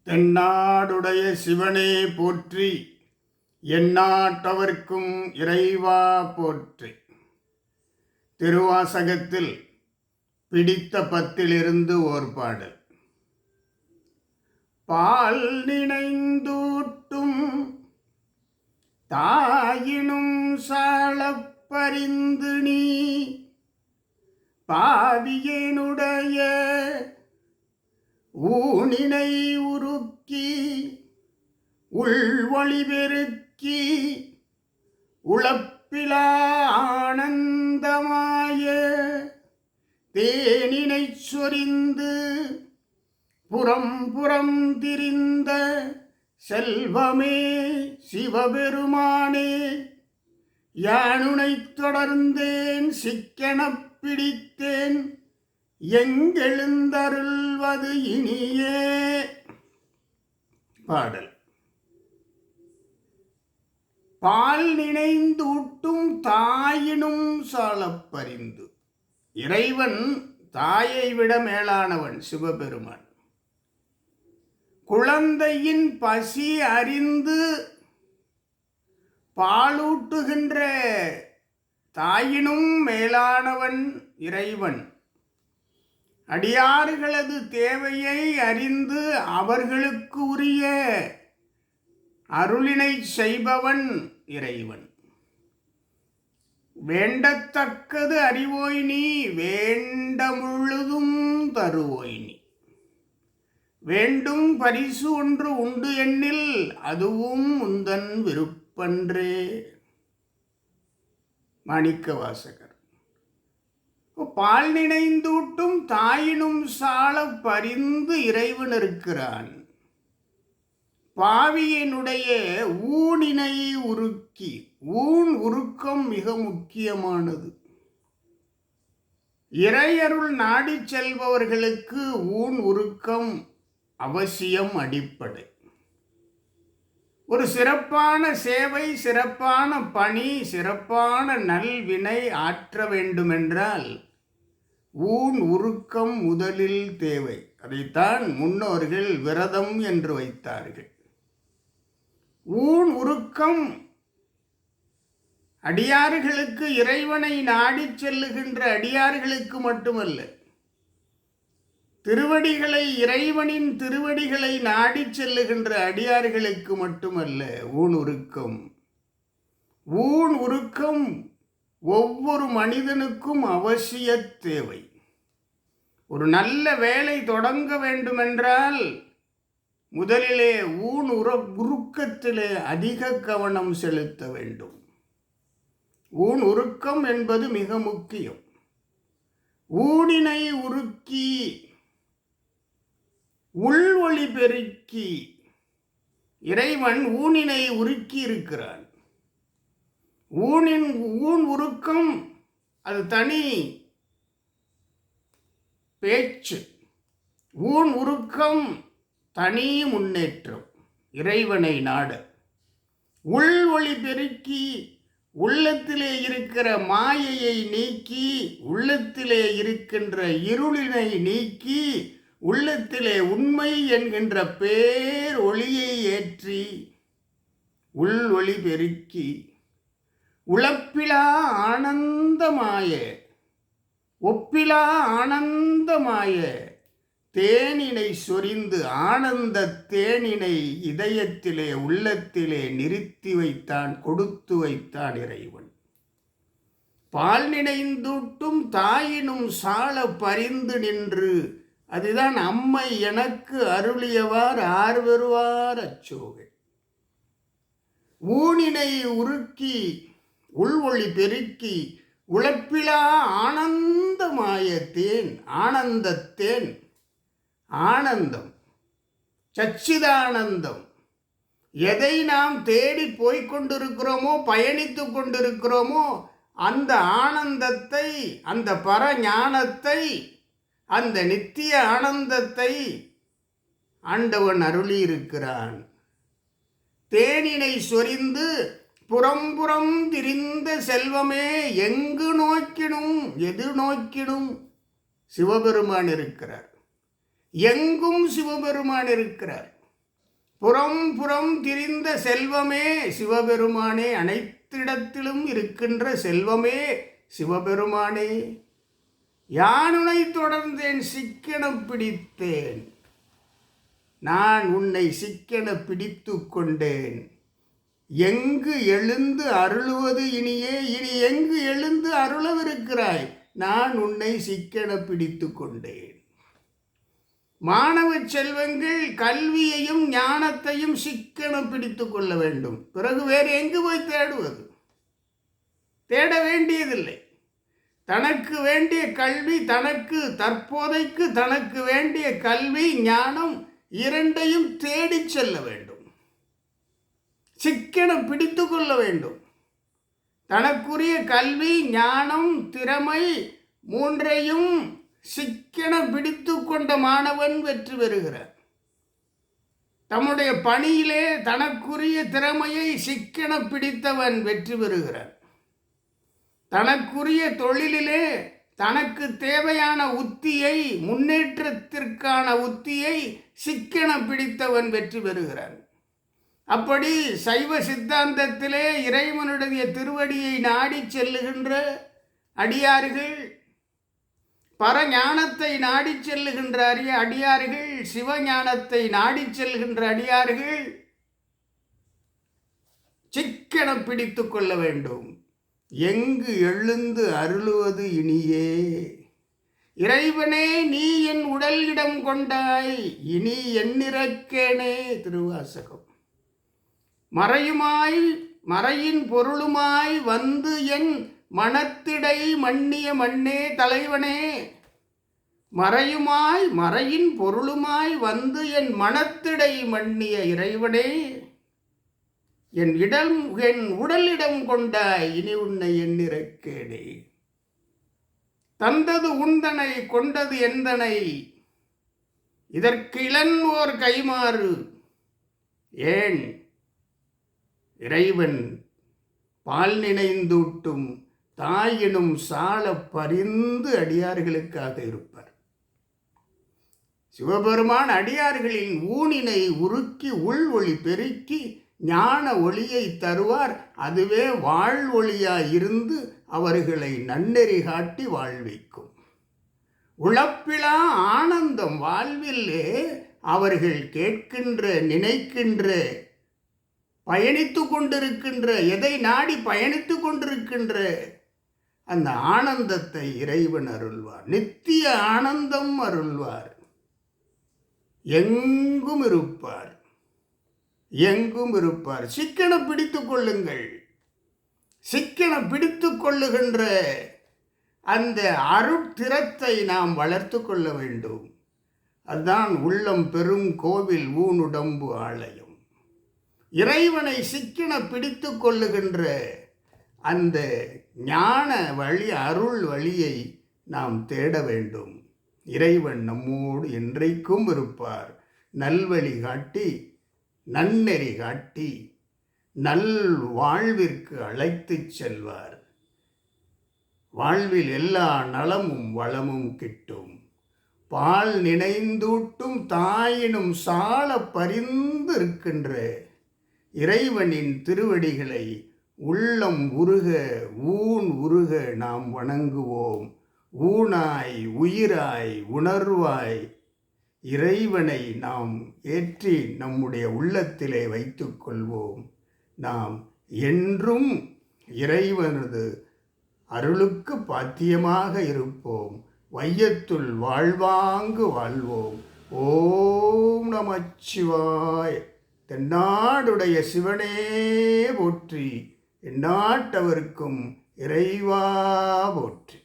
தென்னாடுடைய சிவனே போற்றி, எந்நாட்டவர்க்கும் இறைவா போற்றி. திருவாசகத்தில் பிடித்த பத்திலிருந்து ஓர் பாடல். பால் நினைந்தூட்டும் தாயினும் சாலப்பறிந்து நீ பாவியனுடைய ஊனினை உருக்கி உள்வழி பெருக்கி உளப்பிலா ஆனந்தமாய தேனினை சொரிந்து புறம் புறம் திரிந்த செல்வமே சிவபெருமானே, யானுனைத் தொடர்ந்தேன் சிக்கெனப் பிடித்தேன் எங்கெழுந்தருள்வது இனியே. பாடல். பால் நினைந்தூட்டும் தாயினும் சாலப்பறிந்து. இறைவன் தாயை விட மேலானவன் சிவபெருமான். குழந்தையின் பசி அறிந்து பாலூட்டுகின்ற தாயினும் மேலானவன் இறைவன். அடியார்களது தேவையை அறிந்து அவர்களுக்கு உரிய அருளினை செய்பவன் இறைவன். வேண்டத்தக்கது அறிவோய் நீ, வேண்ட முழுதும் தருவோய் நீ. வேண்டும் பரிசு ஒன்று உண்டு எண்ணில், அதுவும் உந்தன் விருப்பன்றே. மாணிக்கவாசகர். பால் நினைந்தூட்டும் தாயினும் சால பரிந்து இறைவன் இருக்கிறான். பாவியனுடைய ஊனினை உருக்கி. ஊன் உருக்கம் மிக முக்கியமானது. இறையருள் நாடி செல்பவர்களுக்கு ஊன் உருக்கம் அவசியம், அடிப்படை. ஒரு சிறப்பான சேவை, சிறப்பான பணி, சிறப்பான நல்வினை ஆற்ற வேண்டுமென்றால் ஊன் உருக்கம் முதலில் தேவை. அதைத்தான் முன்னோர்கள் விரதம் என்று வைத்தார்கள். ஊன் உருக்கம் அடியார்களுக்கு, இறைவனை நாடி செல்லுகின்ற அடியார்களுக்கு மட்டுமல்ல, திருவடிகளை, இறைவனின் திருவடிகளை நாடி செல்லுகின்ற அடியார்களுக்கு மட்டுமல்ல ஊன் உருக்கம். ஊன் உருக்கம் ஒவ்வொரு மனிதனுக்கும் அவசிய தேவை. ஒரு நல்ல வேலை தொடங்க வேண்டுமென்றால் முதலிலே ஊன் உருக்கத்திலே அதிக கவனம் செலுத்த வேண்டும். ஊன் உருக்கம் என்பது மிக முக்கியம். ஊனினை உருக்கி உள்வழி பெருக்கி. இறைவன் ஊனினை உருக்கி இருக்கிறான். ஊன் உருக்கம் அது தனி பேச்சு. ஊன் உருக்கம் தனி முன்னேற்றம். இறைவனை நாட உள்வழி பெருக்கி, உள்ளத்திலே இருக்கிற மாயையை நீக்கி, உள்ளத்திலே இருக்கின்ற இருளினை நீக்கி, உள்ளத்திலே உண்மை என்கின்ற பேர் ஒளியை ஏற்றி உள்வழி பெருக்கி உளப்பிலா ஆனந்தமாய, ஒப்பிலா ஆனந்தமாய தேனினை சொரிந்து, ஆனந்த தேனினை இதயத்திலே உள்ளத்திலே நிறுத்தி வைத்தான், கொடுத்து வைத்தான் இறைவன். பால் நினைந்தூட்டும் தாயினும் சால பரிந்து நின்று. அதுதான் அம்மை எனக்கு அருளியவார் ஆர்வருவார் அச்சோகை. ஊனினை உருக்கி உள்வொளி பெருக்கி உளப்பிலா ஆனந்தமாய தேன். ஆனந்தத்தேன், ஆனந்தம், சச்சிதானந்தம். எதை நாம் தேடி போய்கொண்டிருக்கிறோமோ, பயணித்து கொண்டிருக்கிறோமோ, அந்த ஆனந்தத்தை, அந்த பரஞானத்தை, அந்த நித்திய ஆனந்தத்தை ஆண்டவன் அருளி இருக்கிறான். தேனினை சொரிந்து புறம்புறம் திரிந்த செல்வமே, எங்கு நோக்கினும் எது நோக்கினும் சிவபெருமான் இருக்கிறார். எங்கும் சிவபெருமான் இருக்கிறார். புறம் புறம் திரிந்த செல்வமே சிவபெருமானே, அனைத்திடத்திலும் இருக்கின்ற செல்வமே சிவபெருமானே, யானுனை தொடர்ந்தேன் சிக்கென பிடித்தேன், நான் உன்னை சிக்கென பிடித்து கொண்டேன், எங்கு எழுந்து அருளுவது இனியே, இனி எங்கு எழுந்து அருளவிருக்கிறாய், நான் உன்னை சிக்கென பிடித்து கொண்டேன். மாணவ செல்வங்கள் கல்வியையும் ஞானத்தையும் சிக்கென பிடித்து கொள்ள வேண்டும். பிறகு வேறு எங்கு போய் தேடுவது? தேட வேண்டியதில்லை. தனக்கு வேண்டிய கல்வி, தனக்கு தற்போதைக்கு தனக்கு வேண்டிய கல்வி ஞானம் இரண்டையும் தேடி செல்ல வேண்டும். சிக்கென பிடித்து கொள்ள வேண்டும். தனக்குரிய கல்வி ஞானம் திறமை மூன்றையும் சிக்கென பிடித்து கொண்ட மாணவன் வெற்றி பெறுகிறார். தம்முடைய பணியிலே தனக்குரிய திறமையை சிக்கென பிடித்தவன் வெற்றி பெறுகிறார். தனக்குரிய தொழிலிலே தனக்கு தேவையான உத்தியை, முன்னேற்றத்திற்கான உத்தியை சிக்கென பிடித்தவன் வெற்றி பெறுகிறான். அப்படி சைவ சித்தாந்தத்திலே இறைவனுடைய திருவடியை நாடி செல்லுகின்ற அடியார்கள், பரஞானத்தை நாடி செல்லுகின்ற அடியார்கள், சிவஞானத்தை நாடி செல்கின்ற அடியார்கள் சிக்கென பிடித்து கொள்ள வேண்டும். எங்கு எழுந்து அருளுவது இனியே, இறைவனே நீ என் உடல் இடம் கொண்டாய், இனி எண்ணிறக்கேனே. திருவாசகம். மறையுமாய் மறையின் பொருளுமாய் வந்து என் மனத்திடை மன்னிய மண்ணே தலைவனே, மறையுமாய் மறையின் பொருளுமாய் வந்து என் மனத்திடை மன்னிய இறைவனே, என் உடலிடம் கொண்டாய், இனி உன்னை எண்ணிறக்கேனே. தந்தது உந்தனை கொண்டது எந்தனை, இதற்கு இளன்வோர் கைமாறு ஏன். இறைவன் பால் நினைந்தூட்டும் தாயினும் சால பரிந்து அடியார்களுக்காக இருப்பார். சிவபெருமான் அடியார்களின் ஊனினை உருக்கி உள் ஒளி பெருக்கி ஞான ஒளியை தருவார். அதுவே வாழ்வொளியாய் இருந்து அவர்களை நன்னெறி காட்டி வாழ்விக்கும். உழப்பிலா ஆனந்தம் வாழ்விலே அவர்கள் கேட்கின்ற, நினைக்கின்ற, பயணித்து கொண்டிருக்கின்ற, எதை நாடி பயணித்து கொண்டிருக்கின்ற அந்த ஆனந்தத்தை இறைவன் அருள்வார். நித்திய ஆனந்தம் அருள்வார். எங்கும் இருப்பார், எங்கும் இருப்பார். சிக்கென பிடித்து கொள்ளுங்கள். சிக்கென பிடித்து கொள்ளுகின்ற அந்த அருட்திறத்தை நாம் வளர்த்து கொள்ள வேண்டும். அதுதான் உள்ளம் பெரும் கோவில் ஊனுடம்பு ஆலயம். இறைவனை சிக்கென பிடித்து கொள்ளுகின்ற அந்த ஞான வழி, அருள் வழியை நாம் தேட வேண்டும். இறைவன் நம்மோடு என்றைக்கும் இருப்பார். நல்வழி காட்டி, நன்னெறி காட்டி, நல் வாழ்விற்கு அழைத்து செல்வார். வாழ்வில் எல்லா நலமும் வளமும் கிட்டும். பால் நினைந்தூட்டும் தாயினும் சால பரிந்து இருக்கின்ற இறைவனின் திருவடிகளை உள்ளம் உருக, ஊன் உருக நாம் வணங்குவோம். ஊனாய் உயிராய் உணர்வாய் இறைவனை நாம் ஏற்றி நம்முடைய உள்ளத்திலே வைத்து கொள்வோம். நாம் என்றும் இறைவனது அருளுக்கு பாத்தியமாக இருப்போம். வையத்துள் வாழ்வாங்கு வாழ்வோம். ஓம் நமச்சிவாய. தென்னாடுடைய சிவனே போற்றி, எந்நாட்டவர்க்கும் இறைவா போற்றி.